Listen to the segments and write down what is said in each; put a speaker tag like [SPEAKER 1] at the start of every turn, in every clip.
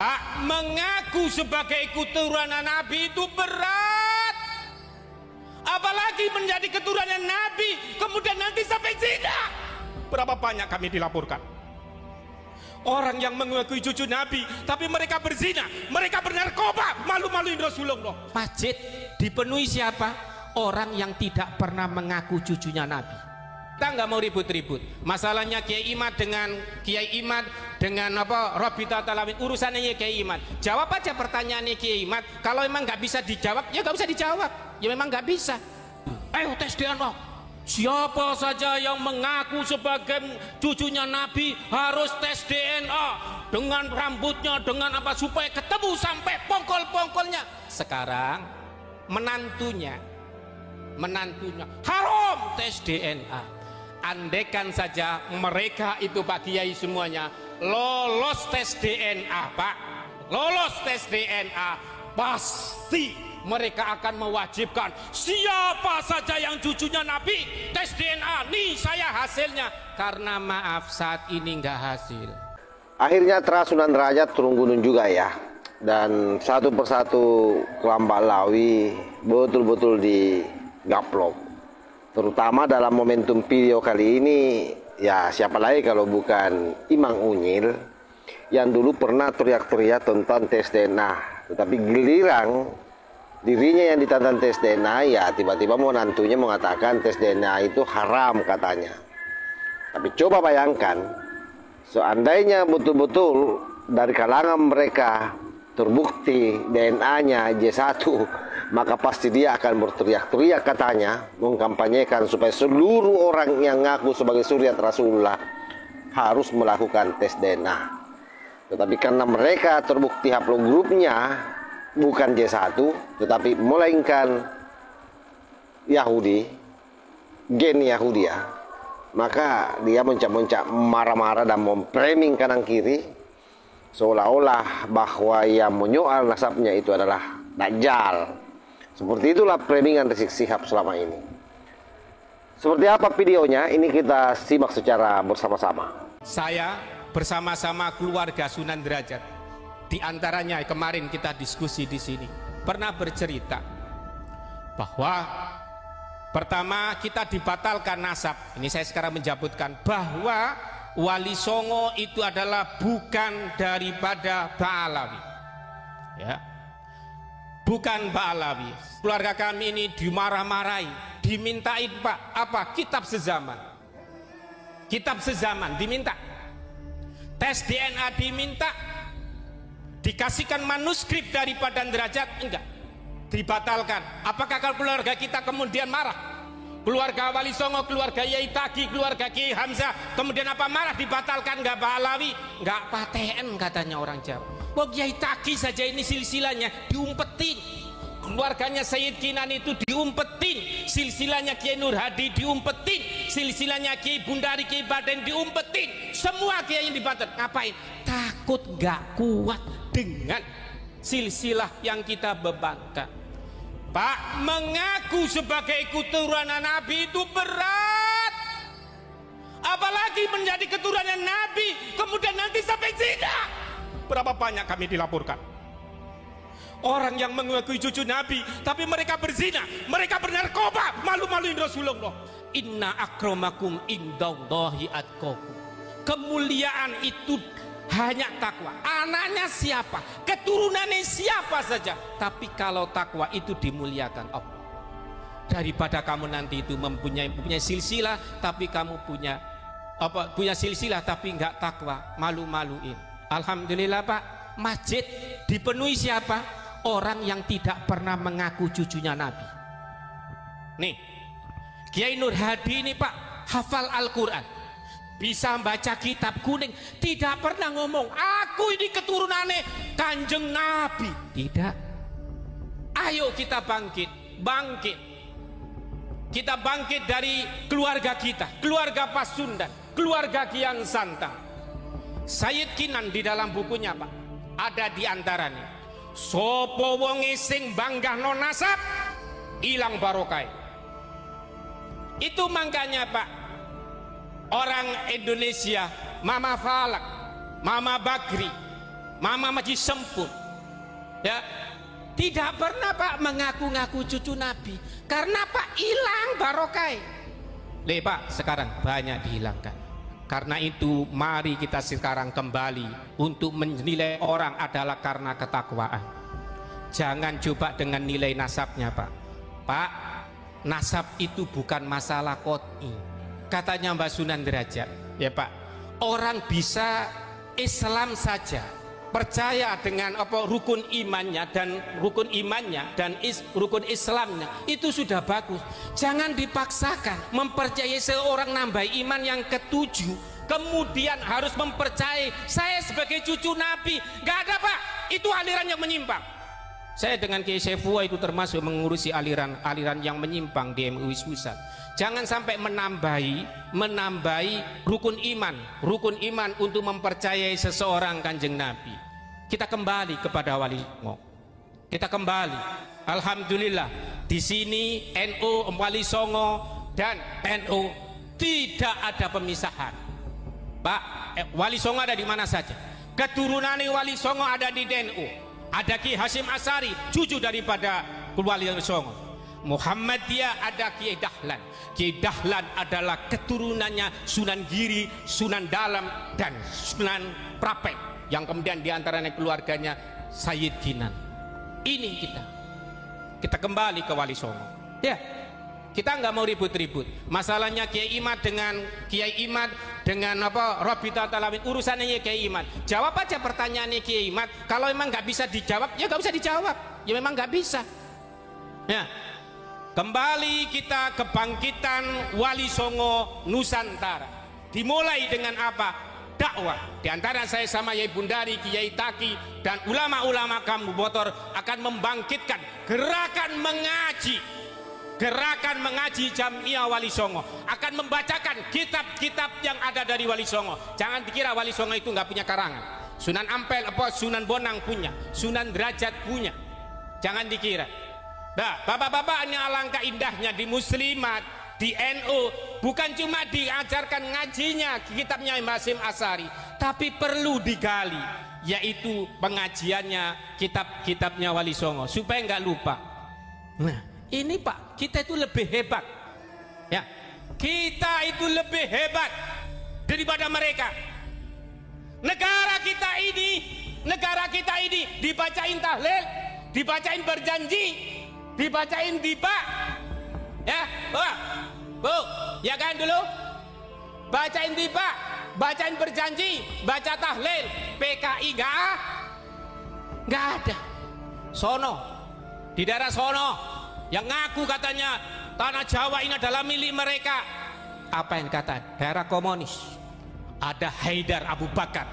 [SPEAKER 1] Pak, mengaku sebagai keturunan Nabi itu berat. Apalagi menjadi keturunan Nabi, kemudian nanti sampai zina. Berapa banyak kami dilaporkan orang yang mengakui cucu Nabi, tapi mereka berzina, mereka bernarkoba, malu-maluin Rasulullah. Masjid dipenuhi siapa? Orang yang tidak pernah mengaku cucunya Nabi. Kita nggak mau ribut-ribut. Masalahnya Kiai Imad dengan Kiai Imad dengan apa Robita Talawin, urusannya Kiai Imad. Jawab aja pertanyaannya Kiai Imad. Kalau emang nggak bisa dijawab, ya nggak usah dijawab. Ya memang nggak bisa. Ayo tes DNA. Siapa saja yang mengaku sebagai cucunya Nabi harus tes DNA dengan rambutnya, dengan apa supaya ketemu sampai pongkol-pongkolnya. Sekarang menantunya haram tes DNA. Andaikan saja mereka itu Pak Kiai semuanya lolos tes DNA, Pak, lolos tes DNA, pasti mereka akan mewajibkan siapa saja yang cucunya Nabi tes DNA. Nih saya hasilnya. Karena maaf saat ini nggak hasil.
[SPEAKER 2] Akhirnya Sunan Derajat turun gunung juga ya. Dan satu persatu kelompok Lawi betul-betul digaplok. Terutama dalam momentum video kali ini, ya siapa lagi kalau bukan Imam Unyil yang dulu pernah teriak-teriak tentang tes DNA. Tetapi giliran dirinya yang ditantang tes DNA, ya tiba-tiba menantunya mengatakan tes DNA itu haram katanya. Tapi coba bayangkan, seandainya betul-betul dari kalangan mereka terbukti DNA-nya J1, maka pasti dia akan berteriak-teriak katanya, mengkampanyekan supaya seluruh orang yang ngaku sebagai suriat Rasulullah harus melakukan tes DNA. Tetapi karena mereka terbukti haplogrupnya bukan J1, tetapi melainkan Yahudi, gen Yahudi ya, maka dia mencak-mencak, marah-marah dan memframing kanan kiri seolah-olah bahwa yang menyoal nasabnya itu adalah Dajjal. Seperti itulah framingan Rizik Syihab selama ini. Seperti apa videonya? Ini kita simak secara bersama-sama.
[SPEAKER 1] Saya bersama-sama keluarga Sunan Derajat, di antaranya kemarin kita diskusi di sini, pernah bercerita bahwa pertama kita dibatalkan nasab. Ini saya sekarang menjabutkan bahwa Wali Songo itu adalah bukan daripada Ba'alawi, ya, bukan Ba'alawi. Keluarga kami ini dimarah-marahi, dimintain Pak apa kitab sezaman, diminta tes DNA, diminta dikasihkan manuskrip daripada Derajat, enggak, dibatalkan. Apakah kalau keluarga kita kemudian marah? Keluarga Wali Songo, keluarga Yai Tagi, keluarga Kiai Hamzah, kemudian apa marah dibatalkan? Enggak Ba'alawi, enggak paten katanya orang Jawa. Wah, Yai Tagi saja ini silsilahnya diumpetin, keluarganya Sayyid Kinan itu diumpetin, silsilahnya Kiai Nur Hadi diumpetin, silsilahnya Kiai Bundari, Kiai Baden diumpetin, semua kiai yang dibatal. Ngapain? Takut enggak kuat dengan silsilah yang kita bebankan. Pak, mengaku sebagai keturunan Nabi itu berat. Apalagi menjadi keturunan Nabi, kemudian nanti sampai zina. Berapa banyak kami dilaporkan orang yang mengakui cucu Nabi, tapi mereka berzina, mereka bernarkoba, malu-maluin Rasulullah. Inna akramakum indallahi atqakum. Kemuliaan itu hanya takwa. Anaknya siapa, keturunannya siapa saja, tapi kalau takwa itu dimuliakan Allah. Daripada kamu nanti itu mempunyai silsilah, tapi kamu punya silsilah tapi enggak takwa, malu-maluin. Alhamdulillah Pak, masjid dipenuhi siapa? Orang yang tidak pernah mengaku cucunya Nabi. Nih, Kiai Nur Hadi ini Pak, hafal Al-Quran, bisa baca kitab kuning, tidak pernah ngomong aku ini keturunannya Kanjeng Nabi. Tidak. Ayo kita bangkit. Kita bangkit dari keluarga kita, keluarga Pasundan, keluarga Kian Santang. Sayyid Kinan di dalam bukunya Pak, ada di antaranya, sopo wonge sing banggah non nasab ilang barokai. Itu makanya Pak, orang Indonesia, Mama Falak, Mama Bakri, Mama Maji Sempur, ya, tidak pernah Pak mengaku-ngaku cucu Nabi, karena Pak hilang barokai. Pak, sekarang banyak dihilangkan. Karena itu mari kita sekarang kembali untuk menilai orang adalah karena ketakwaan. Jangan coba dengan nilai nasabnya Pak. Pak, nasab itu bukan masalah qot'i. Katanya Mbak Sunan Derajat, ya Pak, orang bisa Islam saja, percaya dengan rukun imannya dan rukun Islamnya, itu sudah bagus. Jangan dipaksakan mempercayai seorang nambah iman yang ketujuh, kemudian harus mempercayai saya sebagai cucu Nabi. Gak ada Pak, itu aliran yang menyimpang. Saya dengan Kiai Saifullah itu termasuk mengurusi aliran yang menyimpang di MUI Pusat. Jangan sampai menambahi rukun iman untuk mempercayai seseorang Kanjeng Nabi. Kita kembali kepada Wali Songo. Kita kembali. Alhamdulillah di sini NU, Wali Songo dan NU tidak ada pemisahan. Pak, Wali Songo ada di mana saja. Keturunan Wali Songo ada di NU. Ada Ki Hasyim Asy'ari, cucu daripada Wali Songo. Muhammadiyah ada Kiai Dahlan. Kiai Dahlan adalah keturunannya Sunan Giri, Sunan Dalam dan Sunan Prapek, yang kemudian diantaranya keluarganya Sayyid Kinan. Ini kita kembali ke Wali Songo. Ya, kita nggak mau ribut-ribut. Masalahnya Kiai Imad dengan Rabita Talawin, urusannya Kiai Imad. Jawab aja pertanyaannya Kiai Imad. Kalau memang nggak bisa dijawab, ya nggak usah dijawab. Ya memang nggak bisa. Ya. Kembali kita kebangkitan Wali Songo Nusantara. Dimulai dengan apa? Dakwah. Di antara saya sama Yai Bundari, Kiai Taki dan ulama-ulama Kamu Botor akan membangkitkan gerakan mengaji Jamiah Wali Songo, akan membacakan kitab-kitab yang ada dari Wali Songo. Jangan dikira Wali Songo itu nggak punya karangan. Sunan Ampel, Sunan Bonang punya, Sunan Derajat punya. Jangan dikira. Nah, bapak-bapak, ini alangkah indahnya di Muslimat, di NU, bukan cuma diajarkan ngajinya kitabnya Mbah Hasyim Asy'ari, tapi perlu digali, yaitu pengajiannya kitab-kitabnya Wali Songo, supaya nggak lupa. Nah, ini Pak, kita itu lebih hebat, ya, kita itu lebih hebat daripada mereka. Negara kita ini dibacain tahlil, dibacain berjanji, dibacain tiba, ya, bu, ya kan dulu, bacain tiba, bacain berjanji, baca tahlil, PKI nggak ada. Sono, di daerah sono, yang ngaku katanya tanah Jawa ini adalah milik mereka. Apa yang kata? Daerah komunis. Ada Haidar Abu Bakar.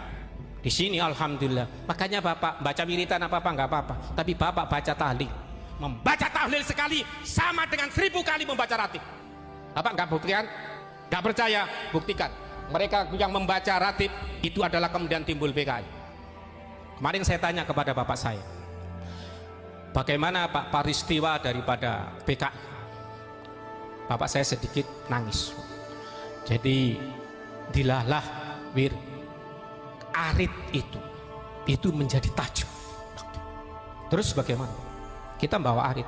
[SPEAKER 1] Di sini alhamdulillah. Makanya Bapak baca wiritan apa nggak apa-apa, tapi Bapak baca tahlil. Membaca tahlil sekali sama dengan 1000 kali membaca ratib. Apa nggak buktikan? Nggak percaya? Buktikan. Mereka yang membaca ratib itu adalah kemudian timbul PKI. Kemarin saya tanya kepada bapak saya, bagaimana Pak peristiwa daripada PKI? Bapak saya sedikit nangis. Jadi dilalah arit itu menjadi tajuk. Terus bagaimana? Kita bawa arit,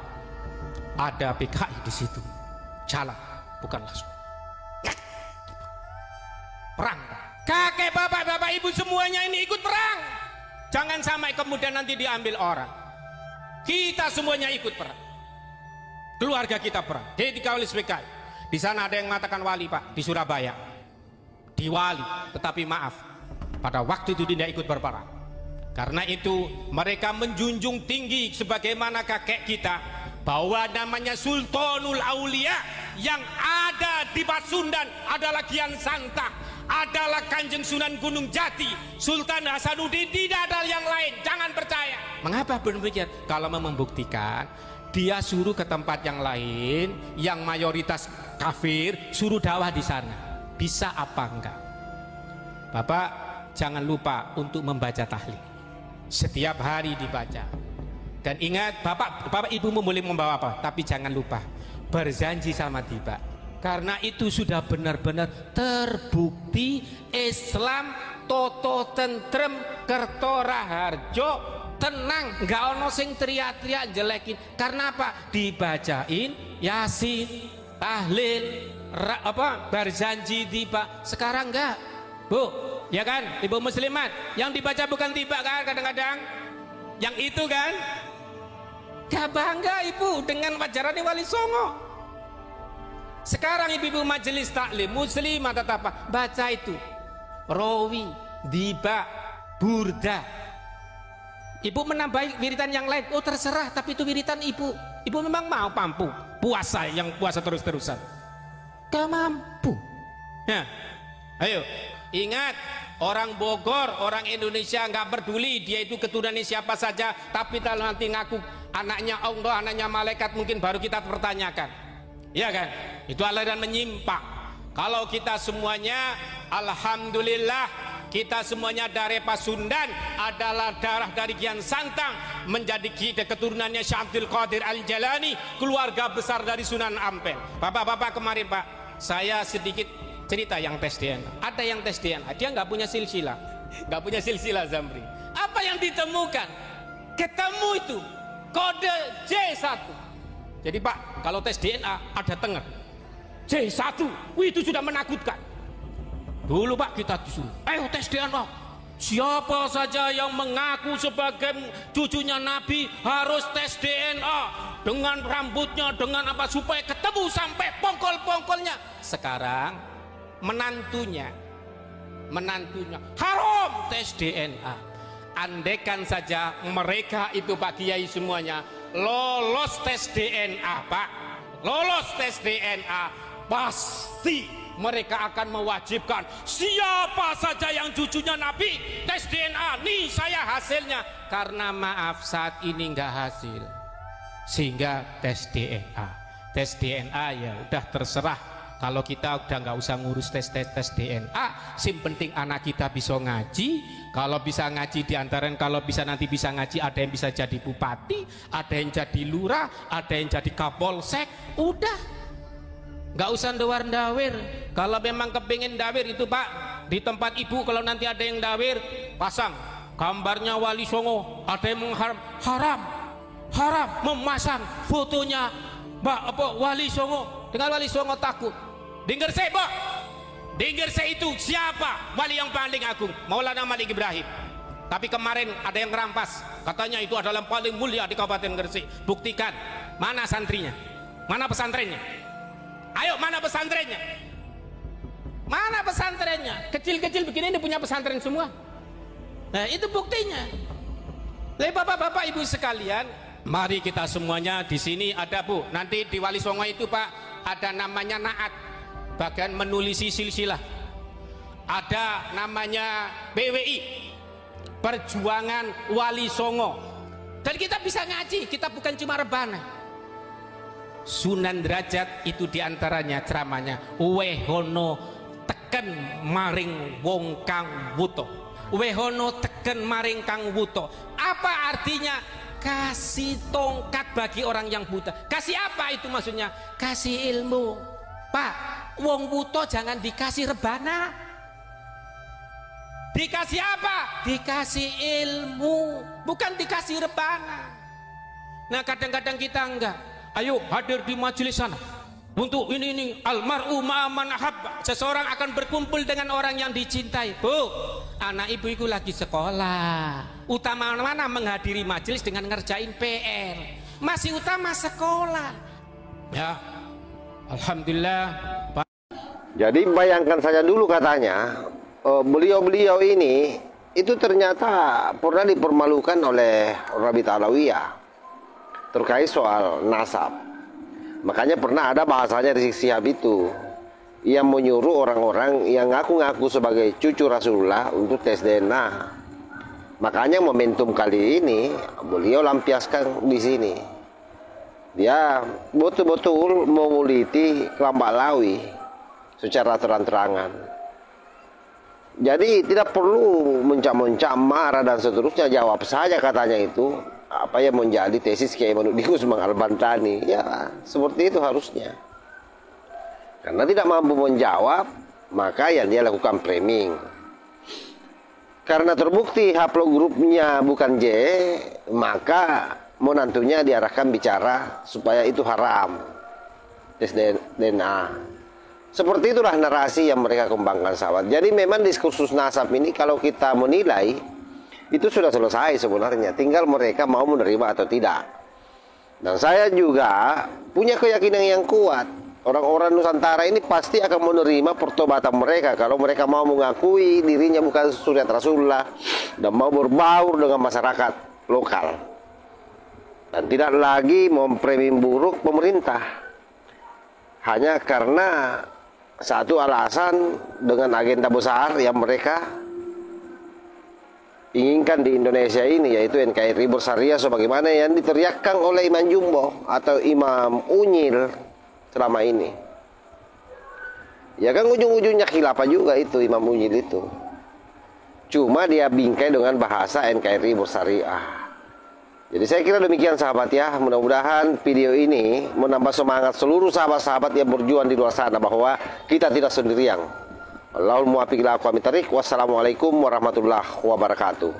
[SPEAKER 1] ada PKI di situ, jalan, bukan langsung. Perang. Kakek, bapak ibu semuanya ini ikut perang. Jangan sampai kemudian nanti diambil orang. Kita semuanya ikut perang. Keluarga kita perang. Jadi dikawal PKI. Di sana ada yang mengatakan wali Pak, di Surabaya. Di wali, tetapi maaf, pada waktu itu tidak ikut berperang. Karena itu mereka menjunjung tinggi sebagaimana kakek kita, bahwa namanya Sultanul Aulia yang ada di Pasundan adalah Kian Santang, adalah Kanjeng Sunan Gunung Jati, Sultan Hasanuddin, tidak ada yang lain. Jangan percaya. Mengapa demikian? Kalau membuktikan, dia suruh ke tempat yang lain yang mayoritas kafir, suruh dakwah di sana. Bisa apa enggak? Bapak jangan lupa untuk membaca tahlil. Setiap hari dibaca. Dan ingat, bapak ibumu boleh membawa apa, tapi jangan lupa berjanji sama tiba. Karena itu sudah benar-benar terbukti Islam toto tentrem kerto raharjo tenang, nggak ono sing teriak-teriak jelekin. Karena apa? Dibacain Yasin, tahlil, berjanji tiba. Sekarang enggak, Bu, ya kan, ibu muslimat, yang dibaca bukan tiba kan kadang-kadang, yang itu kan. Gak bangga ibu dengan wajarannya Wali Songo. Sekarang ibu-ibu majelis taklim muslimat tetap apa? Baca itu Rawi, Diba, Burda. Ibu menambah wiritan yang lain, oh terserah, tapi itu wiritan ibu. Ibu memang mau mampu puasa, yang puasa terus-terusan. Gak mampu. Nah, ayo ingat, orang Bogor, orang Indonesia nggak peduli dia itu keturunannya siapa saja, tapi kalau nanti ngaku anaknya Allah, anaknya malaikat, mungkin baru kita pertanyakan, ya kan? Itu aliran menyimpang. Kalau kita semuanya, alhamdulillah, kita semuanya dari Pasundan adalah darah dari Kian Santang, menjadi keturunannya Syekh Abdul Qadir Al-Jalani, keluarga besar dari Sunan Ampel. Bapak-bapak kemarin Pak, saya sedikit cerita yang tes DNA. Ada yang tes DNA, dia nggak punya silsilah, Zamri. Apa yang ditemukan? Ketemu itu kode J1. Jadi Pak, kalau tes DNA ada tengah J1, wih, itu sudah menakutkan. Dulu Pak kita disuruh, ayo tes DNA. Siapa saja yang mengaku sebagai cucunya Nabi harus tes DNA dengan rambutnya, dengan apa, supaya ketemu sampai pongkol-pongkolnya. Sekarang menantunya haram tes DNA. Andaikan saja mereka itu Pak Kiai semuanya lolos tes DNA Pak, lolos tes DNA, pasti mereka akan mewajibkan siapa saja yang cucunya Nabi tes DNA. Nih saya hasilnya. Karena maaf saat ini nggak hasil, sehingga tes DNA ya udah terserah. Kalau kita udah nggak usah ngurus tes DNA, sim penting anak kita bisa ngaji. Kalau bisa ngaji diantara, kalau bisa nanti bisa ngaji, ada yang bisa jadi bupati, ada yang jadi lurah, ada yang jadi kapolsek. Udah, nggak usah ndawar-ndawir. Kalau memang kepingin dawir itu Pak, di tempat ibu kalau nanti ada yang dawir, pasang gambarnya Wali Songo. Ada yang haram memasang fotonya Wali Songo. Dengan Wali Songo takut. Dengar saya Pak, dengar saya itu siapa wali yang paling agung? Maulana Malik Ibrahim. Tapi kemarin ada yang merampas, katanya itu adalah yang paling mulia di Kabupaten Gresik. Buktikan, mana santrinya, mana pesantrennya? Ayo, mana pesantrennya? Mana pesantrennya? Kecil-kecil begini ini punya pesantren semua. Nah itu buktinya. Jadi bapak-bapak ibu sekalian, mari kita semuanya di sini ada Bu. Nanti di Wali Songo itu Pak ada namanya naat, bagian menulisi silsilah. Ada namanya PWI, Perjuangan Wali Songo. Dan kita bisa ngaji, kita bukan cuma rebana. Sunan Derajat itu diantaranya ceramahnya wehono teken maring wong kang wuto. Wehono teken maring kang wuto. Apa artinya? Kasih tongkat bagi orang yang buta. Kasih apa itu maksudnya? Kasih ilmu. Pak, wong buta jangan dikasih rebana. Dikasih apa? Dikasih ilmu, bukan dikasih rebana. Nah kadang-kadang kita enggak. Ayo hadir di majelis sana. Untuk ini almar'u ma'aman ahabba. Seseorang akan berkumpul dengan orang yang dicintai. Bu, anak ibu itu lagi sekolah. Utama mana menghadiri majelis dengan ngerjain PR. Masih utama sekolah. Ya, alhamdulillah.
[SPEAKER 2] Jadi bayangkan saja dulu katanya, beliau-beliau ini itu ternyata pernah dipermalukan oleh Rabi Alawiyah terkait soal nasab. Makanya pernah ada bahasanya Rizik Syihab itu yang menyuruh orang-orang yang ngaku-ngaku sebagai cucu Rasulullah untuk tes DNA. Makanya momentum kali ini beliau lampiaskan di sini. Dia betul-betul menguliti Kelambak Lawi secara terang-terangan. Jadi tidak perlu mencam-mencam, marah dan seterusnya. Jawab saja katanya itu apa yang menjadi tesis Kiai Manudin Usman Al-Bantani. Ya seperti itu harusnya. Karena tidak mampu menjawab, maka yang dia lakukan framing. Karena terbukti haplog grupnya bukan J, maka menantunya diarahkan bicara supaya itu haram, tes DNA. Seperti itulah narasi yang mereka kembangkan, sahabat. Jadi memang diskursus nasab ini kalau kita menilai, itu sudah selesai sebenarnya. Tinggal mereka mau menerima atau tidak. Dan saya juga punya keyakinan yang kuat. Orang-orang Nusantara ini pasti akan menerima pertobatan mereka kalau mereka mau mengakui dirinya bukan suriat Rasulullah dan mau berbaur dengan masyarakat lokal dan tidak lagi memframing buruk pemerintah hanya karena satu alasan dengan agenda besar yang mereka inginkan di Indonesia ini, yaitu NKRI bersyariah sebagaimana yang diteriakkan oleh Imam Jumbo atau Imam Unyil selama ini. Ya kan ujung-ujungnya khilafah juga itu Imam Unyil itu. Cuma dia bingkai dengan bahasa NKRI bersyariah. Jadi saya kira demikian, sahabat ya. Mudah-mudahan video ini menambah semangat seluruh sahabat-sahabat yang berjuang di luar sana bahwa kita tidak sendirian. Allahul muwaffiq ila aqwamit thariq. Wassalamualaikum warahmatullahi wabarakatuh.